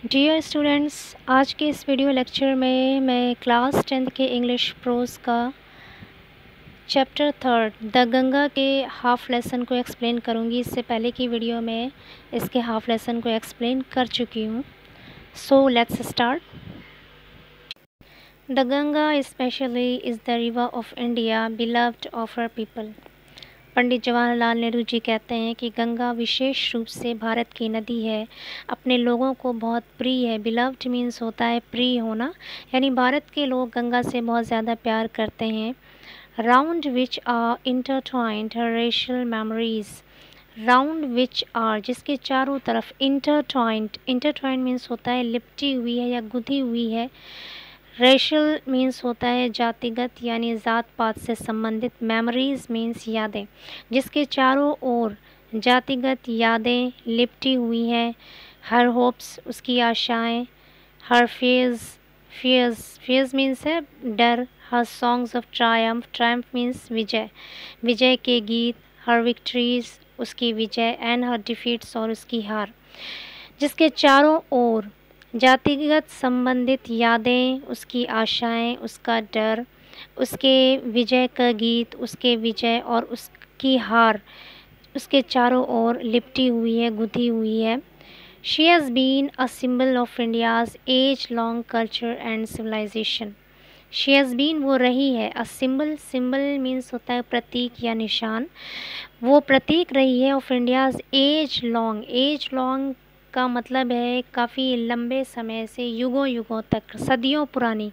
Dear students, आज के इस वीडियो लेक्चर में मैं क्लास 10th के इंग्लिश प्रोज का चैप्टर 3 द गंगा के हाफ लेसन को एक्सप्लेन करूंगी। इससे पहले की वीडियो में इसके हाफ लेसन को एक्सप्लेन कर चुकी हूं। So let's start. The Ganga specially is the river of India beloved of her people. Pandit Jawaharlal Nehru ji कहते हैं कि गंगा विशेष रूप से भारत की नदी है, अपने लोगों को बहुत प्रिय है। बिलव्ड मीन्स होता है प्रिय होना, यानी भारत के लोग गंगा से बहुत ज़्यादा प्यार करते हैं। Round which are intertwined her racial memories. Round which are जिसके चारों तरफ, इंटरट्वाइंड मीन्स होता है लिपटी हुई है या गुंथी हुई है। रेशियल मीन्स होता है जातिगत यानी ज़ात पात से संबंधित। मेमोरीज़ मीन्स यादें, जिसके चारों ओर जातिगत यादें लिपटी हुई हैं। हर होप्स उसकी आशाएं। हर फियर्स मीन्स है डर। Her songs of triumph means विजय के गीत। हर विक्ट्रीज उसकी विजय। एंड हर डिफीट्स और उसकी हार। जिसके चारों ओर जातिगत संबंधित यादें, उसकी आशाएं, उसका डर, उसके विजय का गीत, उसके विजय और उसकी हार उसके चारों ओर लिपटी हुई है, गुंथी हुई है। She has been a symbol of India's age long culture and civilization. She has been वो रही है। अ सिंबल मीन्स होता है प्रतीक या निशान। वो प्रतीक रही है ऑफ इंडियाज़ एज लॉन्ग का मतलब है काफ़ी लंबे समय से, युगों तक, सदियों पुरानी।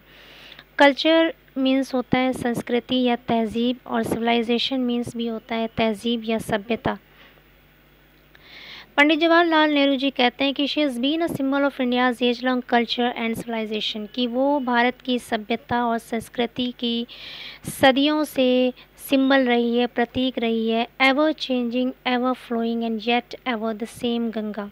कल्चर मीन्स होता है संस्कृति या तहज़ीब, और सिविलाइजेशन मीन्स भी होता है तहज़ीब या सभ्यता। पंडित जवाहरलाल नेहरू जी कहते हैं कि she has been a symbol of India's age long culture and civilization, कि वो भारत की सभ्यता और संस्कृति की सदियों से सिंबल रही है, प्रतीक रही है। Ever changing, ever flowing and yet ever the same Ganga.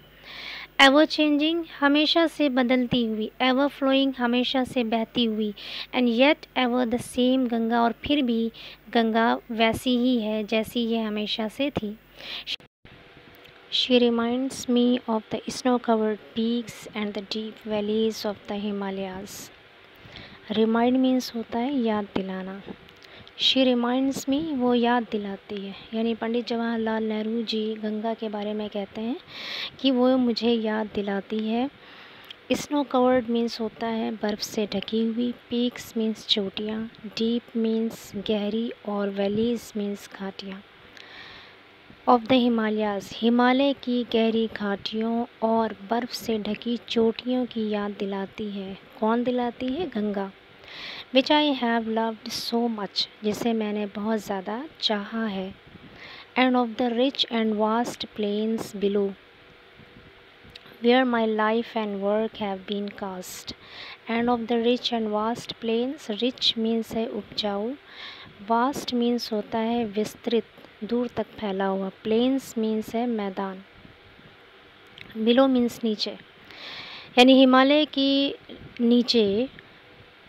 Ever changing हमेशा से बदलती हुई, एवर फ्लोइंग हमेशा से बहती हुई, and yet ever the same Ganga और फिर भी गंगा वैसी ही है जैसी ये हमेशा से थी। She reminds me of the snow-covered peaks and the deep valleys of the Himalayas. Remind means होता है याद दिलाना। शी रिमाइंड्स मी वो याद दिलाती है, यानी पंडित जवाहरलाल नेहरू जी गंगा के बारे में कहते हैं कि वो मुझे याद दिलाती है। स्नो कवर्ड मीन्स होता है बर्फ़ से ढकी हुई। पीक्स मीन्स चोटियाँ। डीप मीन्स गहरी, और वैलीज़ मीन्स घाटियाँ। ऑफ द हिमालयाज़ हिमालय की गहरी घाटियों और बर्फ़ से ढकी चोटियों की याद दिलाती है। कौन दिलाती है? Ganga. Which I have loved so much, जिसे मैंने बहुत ज़्यादा चाहा है। And of the rich and vast plains below where my life and work have been cast. And of the rich and vast plains, rich means है उपजाऊ, vast means होता है विस्तृत, दूर तक फैला हुआ, प्लेन्स मीन्स है मैदान, बिलो मीन्स नीचे, यानी हिमालय की नीचे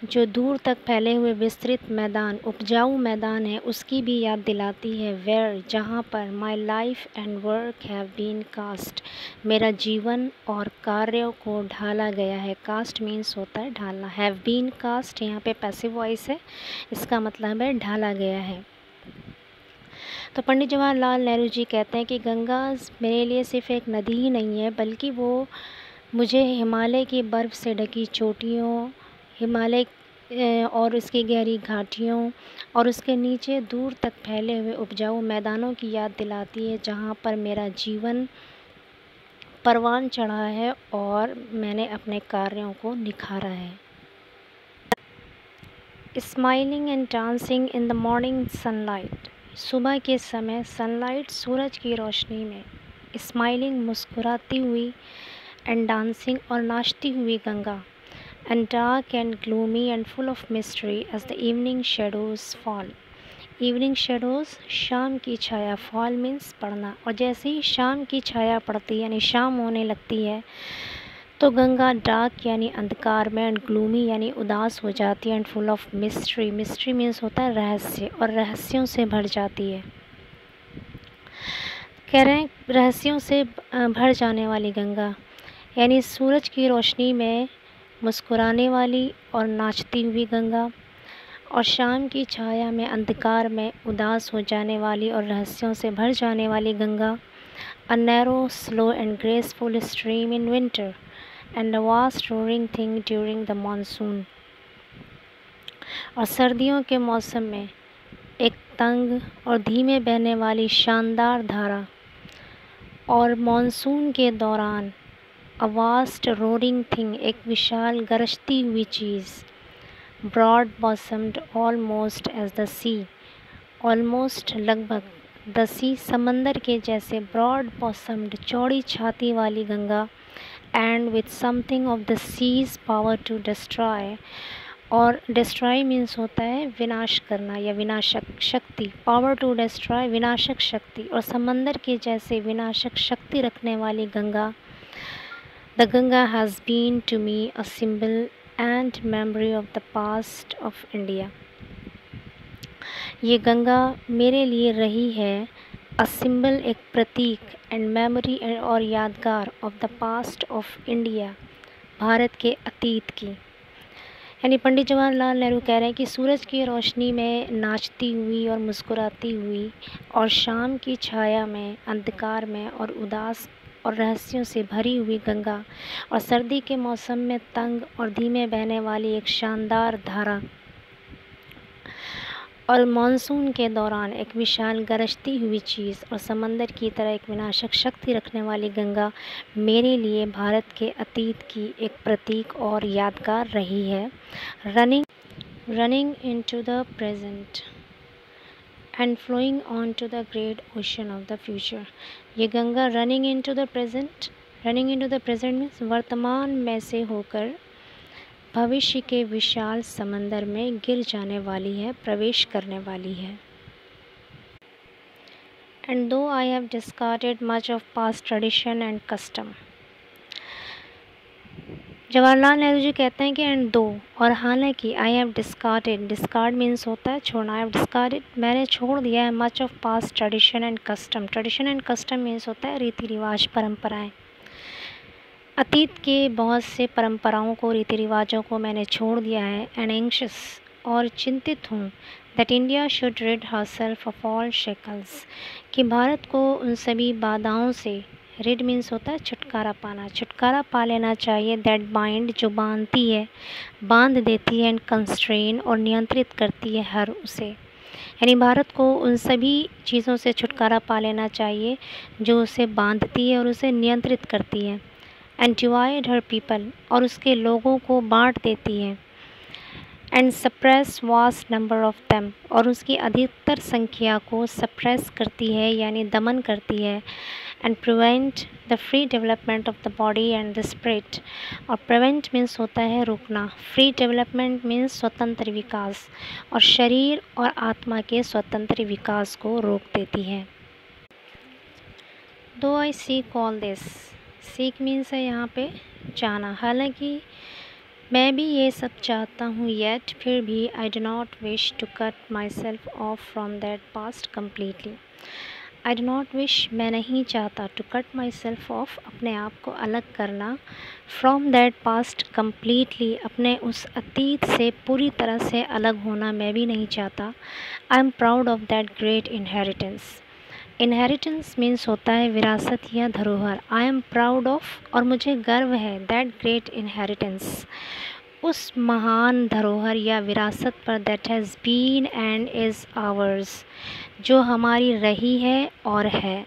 जो दूर तक फैले हुए विस्तृत मैदान, उपजाऊ मैदान है, उसकी भी याद दिलाती है। वेयर जहाँ पर my life and work have been cast, मेरा जीवन और कार्यों को ढाला गया है। कास्ट मीन्स होता है ढालना। हैव बीन कास्ट यहाँ पे पैसिव वॉइस है, इसका मतलब है ढाला गया है। तो पंडित जवाहरलाल नेहरू जी कहते हैं कि गंगा मेरे लिए सिर्फ़ एक नदी ही नहीं है, बल्कि वो मुझे हिमालय की बर्फ़ से ढकी चोटियों, हिमालय और उसकी गहरी घाटियों और उसके नीचे दूर तक फैले हुए उपजाऊ मैदानों की याद दिलाती है, जहाँ पर मेरा जीवन परवान चढ़ा है और मैंने अपने कार्यों को निखारा है। Smiling and dancing in the morning sunlight, सुबह के समय सनलाइट, सूरज की रोशनी में। स्माइलिंग मुस्कुराती हुई, एंड डांसिंग और नाचती हुई Ganga. And dark and gloomy and full of mystery as the evening shadows fall. Evening shadows शाम की छाया, फॉल मीन्स पड़ना, और जैसे ही शाम की छाया पड़ती है यानी शाम होने लगती है तो गंगा डार्क यानी अंधकार में, एंड ग्लूमी यानी उदास हो जाती है, and full of mystery, mystery means होता है रहस्य, और रहस्यों से भर जाती है। कह रहे हैं रहस्यों से भर जाने वाली गंगा, यानी सूरज की रोशनी में मुस्कुराने वाली और नाचती हुई गंगा, और शाम की छाया में अंधकार में उदास हो जाने वाली और रहस्यों से भर जाने वाली Ganga, a narrow, slow and graceful stream in winter and a vast roaring thing during the monsoon। और सर्दियों के मौसम में एक तंग और धीमे बहने वाली शानदार धारा, और मॉनसून के दौरान a vast roaring thing, एक विशाल गरजती हुई चीज़, broad bottomed almost as the sea, almost लगभग, the sea समंदर के जैसे, broad bottomed चौड़ी छाती वाली Ganga, and with something of the sea's power to destroy, और destroy means होता है विनाश करना या विनाशक शक्ति, power to destroy विनाशक शक्ति, और समंदर के जैसे विनाशक शक्ति रखने वाली Ganga. The Ganga has been to me a symbol and memory of the past of India। ये गंगा मेरे लिए रही है a symbol, एक प्रतीक, and memory और यादगार of the past of India, Bharat के अतीत की। यानी पंडित जवाहरलाल नेहरू कह रहे हैं कि सूरज की रोशनी में नाचती हुई और मुस्कुराती हुई, और शाम की छाया में अंधकार में और उदास और रहस्यों से भरी हुई गंगा, और सर्दी के मौसम में तंग और धीमे बहने वाली एक शानदार धारा, और मानसून के दौरान एक विशाल गरजती हुई चीज़, और समंदर की तरह एक विनाशक शक्ति रखने वाली गंगा मेरे लिए भारत के अतीत की एक प्रतीक और यादगार रही है। Running into the present and flowing on to the great ocean of the future. ये Ganga running into the present means वर्तमान में से होकर भविष्य के विशाल समंदर में गिर जाने वाली है, प्रवेश करने वाली है। And though I have discarded much of past tradition and custom. Jawaharlal Nehru ji कहते हैं कि एंड दो, और हालांकि, I have discarded, discard means होता है छोड़ना, आई हैव डिस्कार्डेड मैंने छोड़ दिया है, much of past tradition and custom. Tradition and custom means होता है रीति रिवाज, परंपराएं। अतीत के बहुत से परंपराओं को, रीति रिवाजों को मैंने छोड़ दिया है। एंड एंग्शियस, और चिंतित हूँ, that India should rid herself of all shackles, कि भारत को उन सभी बाधाओं से, रिड मीन्स होता है छुटकारा पाना, छुटकारा पा लेना चाहिए, दैट बाइंड, जो बांधती है, बांध देती है, एंड कंस्ट्रेन, और नियंत्रित करती है हर उसे। यानी भारत को उन सभी चीज़ों से छुटकारा पा लेना चाहिए जो उसे बांधती है और उसे नियंत्रित करती है। एंड डिवाइड हर पीपल, और उसके लोगों को बांट देती है। And suppress vast number of them, और उसकी अधिकतर संख्या को सप्रेस करती है यानी दमन करती है। And prevent the free development of the body and the spirit, और प्रिवेंट मीन्स होता है रोकना, फ्री डेवलपमेंट मीन्स स्वतंत्र विकास, और शरीर और आत्मा के स्वतंत्र विकास को रोक देती है। दो आई seek all this, seek means है यहाँ पे जाना, हालांकि मैं भी ये सब चाहता हूँ, येट फिर भी, I do not wish to cut my self off from that past completely. I do not wish, मैं नहीं चाहता, to cut my self off, अपने आप को अलग करना, फ्रॉम दैट पास्ट कम्प्लीटली, अपने उस अतीत से पूरी तरह से अलग होना मैं भी नहीं चाहता। I am proud of that great inheritance. Inheritance means होता है विरासत या धरोहर। आई एम प्राउड ऑफ, और मुझे गर्व है, दैट ग्रेट इनहेरिटेंस, उस महान धरोहर या विरासत पर, that has been and is ours, जो हमारी रही है और है।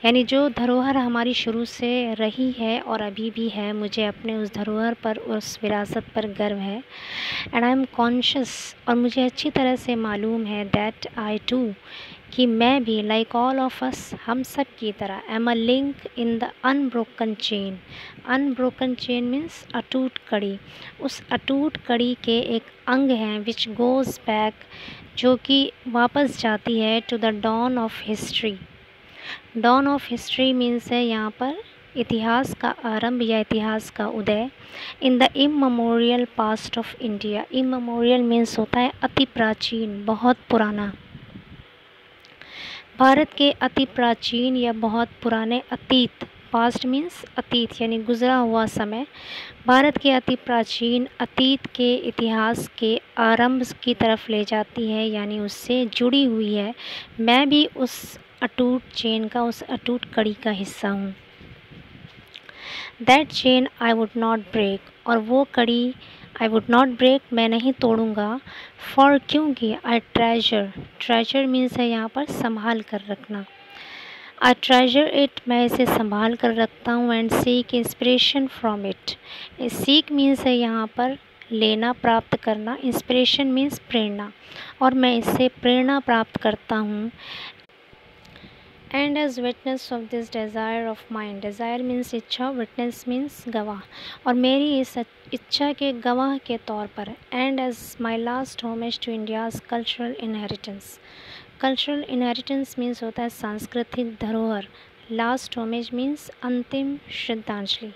यानी जो धरोहर हमारी शुरू से रही है और अभी भी है, मुझे अपने उस धरोहर पर, उस विरासत पर गर्व है। एंड आई एम कॉन्शियस, और मुझे अच्छी तरह से मालूम है, दैट आई टू, कि मैं भी, लाइक ऑल ऑफ अस, हम सब की तरह, am a link in the unbroken chain. Unbroken chain means अटूट कड़ी, उस अटूट कड़ी के एक अंग हैं, विच गोज़ बैक, जो कि वापस जाती है, to the dawn of history. Dawn of history means है यहाँ पर इतिहास का आरंभ या इतिहास का उदय। In the immemorial past of India, immemorial means होता है अति प्राचीन, बहुत पुराना। भारत के अति प्राचीन या बहुत पुराने अतीत पास्ट मीन्स अतीत यानी गुजरा हुआ समय, भारत के अति प्राचीन अतीत के इतिहास के आरंभ की तरफ ले जाती है, यानी उससे जुड़ी हुई है। मैं भी उस अटूट चेन का, उस अटूट कड़ी का हिस्सा हूँ। That chain I would not break, और वो कड़ी आई वुड नॉट ब्रेक, मैं नहीं तोड़ूँगा। फॉर, क्योंकि आई ट्रेजर, ट्रेजर मीन्स है यहाँ पर संभाल कर रखना। आई ट्रेजर इट, मैं इसे संभाल कर रखता हूँ। And seek inspiration from it, seek means है यहाँ पर लेना, प्राप्त करना। इंस्पिरेशन मीन्स प्रेरणा, और मैं इससे प्रेरणा प्राप्त करता हूँ। And as witness of this desire of mind, desire means इच्छा, विटनेस मीन्स गवाह, और मेरी इस इच्छा के गवाह के तौर पर। And as my last homage to India's cultural inheritance, cultural inheritance means होता है सांस्कृतिक धरोहर। लास्ट होमेज मीन्स अंतिम श्रद्धांजलि,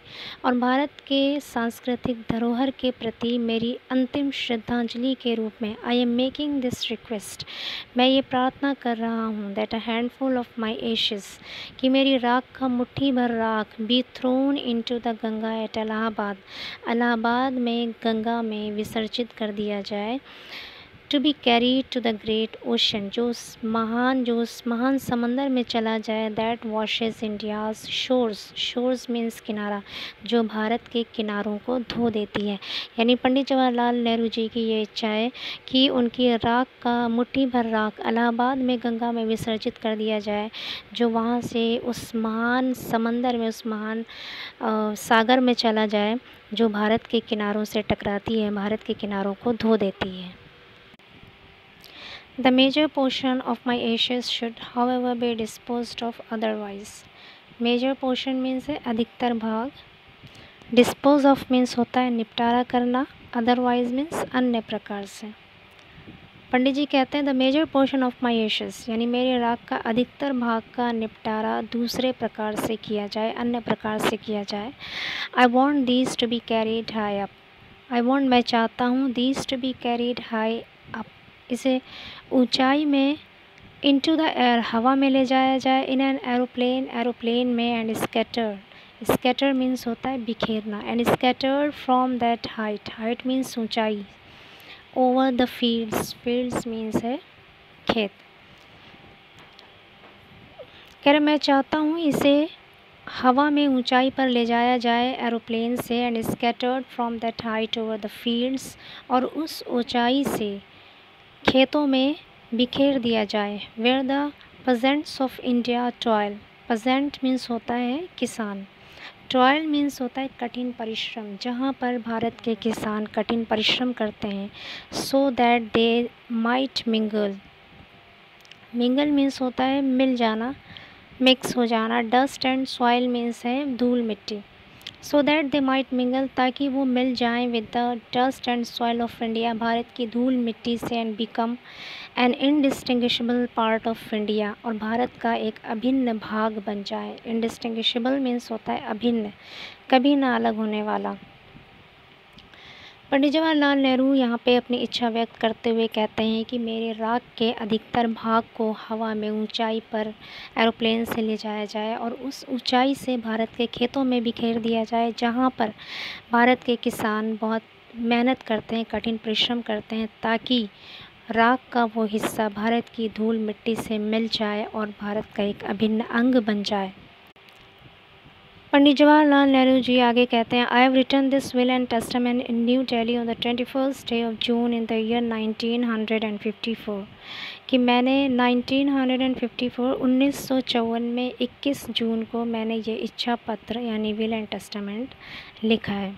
और भारत के सांस्कृतिक धरोहर के प्रति मेरी अंतिम श्रद्धांजलि के रूप में I am making this request, मैं ये प्रार्थना कर रहा हूँ। That a handful of my ashes, कि मेरी राख का मुट्ठी भर राख be thrown into the Ganga at Allahabad, Allahabad में गंगा में विसर्जित कर दिया जाए। To be carried to the great ocean, जो उस महान समंदर में चला जाए। That washes India's shores, shores means किनारा, जो भारत के किनारों को धो देती है। यानी पंडित जवाहरलाल नेहरू जी की ये इच्छा है कि उनकी राख का मुट्ठी भर राख इलाहाबाद में गंगा में विसर्जित कर दिया जाए, जो वहाँ से उस महान समंदर में, उस महान सागर में चला जाए, जो भारत के किनारों से टकराती है, भारत के किनारों को धो देती है। The major portion of my ashes should, however, be disposed of otherwise. Major portion means है अधिकतर भाग, dispose of means होता है निपटारा करना, otherwise means अन्य प्रकार से। पंडित जी कहते हैं the major portion of my ashes, यानी मेरे राख का अधिकतर भाग का निपटारा दूसरे प्रकार से किया जाए, अन्य प्रकार से किया जाए। I want these two be carried high up, I want, मैं चाहता हूँ, these two be carried high up, इसे ऊंचाई में, इनटू द एयर, हवा में ले जाया जाए, इन एन एरोप्लेन, एरोप्लेन में, एंड स्कैटर, स्कैटर मीन्स होता है बिखेरना, and scattered from that height, height means ऊंचाई, over the fields, fields means है खेत। कह रहे मैं चाहता हूँ इसे हवा में ऊंचाई पर ले जाया जाए एरोप्लेन से, and scattered from that height over the fields, और उस ऊंचाई से खेतों में बिखेर दिया जाए। Where the peasants of India toil, peasant means होता है किसान, टॉयल मीन्स होता है कठिन परिश्रम, जहाँ पर भारत के किसान कठिन परिश्रम करते हैं। So that they might mingle, mingle means होता है मिल जाना, मिक्स हो जाना। डस्ट एंड सॉइल मीन्स है धूल मिट्टी। So that they might mingle, ताकि वो मिल जाएं with the dust and soil of India, Bharat की धूल मिट्टी से, and become an indistinguishable part of India, और भारत का एक अभिन्न भाग बन जाए। इनडिस्टिंग्विशेबल मीन्स होता है अभिन्न, कभी ना अलग होने वाला। पंडित जवाहरलाल नेहरू यहाँ पे अपनी इच्छा व्यक्त करते हुए कहते हैं कि मेरे राख के अधिकतर भाग को हवा में ऊंचाई पर एरोप्लेन से ले जाया जाए, और उस ऊंचाई से भारत के खेतों में बिखेर दिया जाए, जहाँ पर भारत के किसान बहुत मेहनत करते हैं, कठिन परिश्रम करते हैं, ताकि राख का वो हिस्सा भारत की धूल मिट्टी से मिल जाए और भारत का एक अभिन्न अंग बन जाए। पंडित जवाहरलाल नेहरू जी आगे कहते हैं, I have written this will and testament in New Delhi on the 21st day of June in the year 1954, कि मैंने 1954 में 21 जून को मैंने ये इच्छा पत्र यानी विल एंड टेस्टामेंट लिखा है।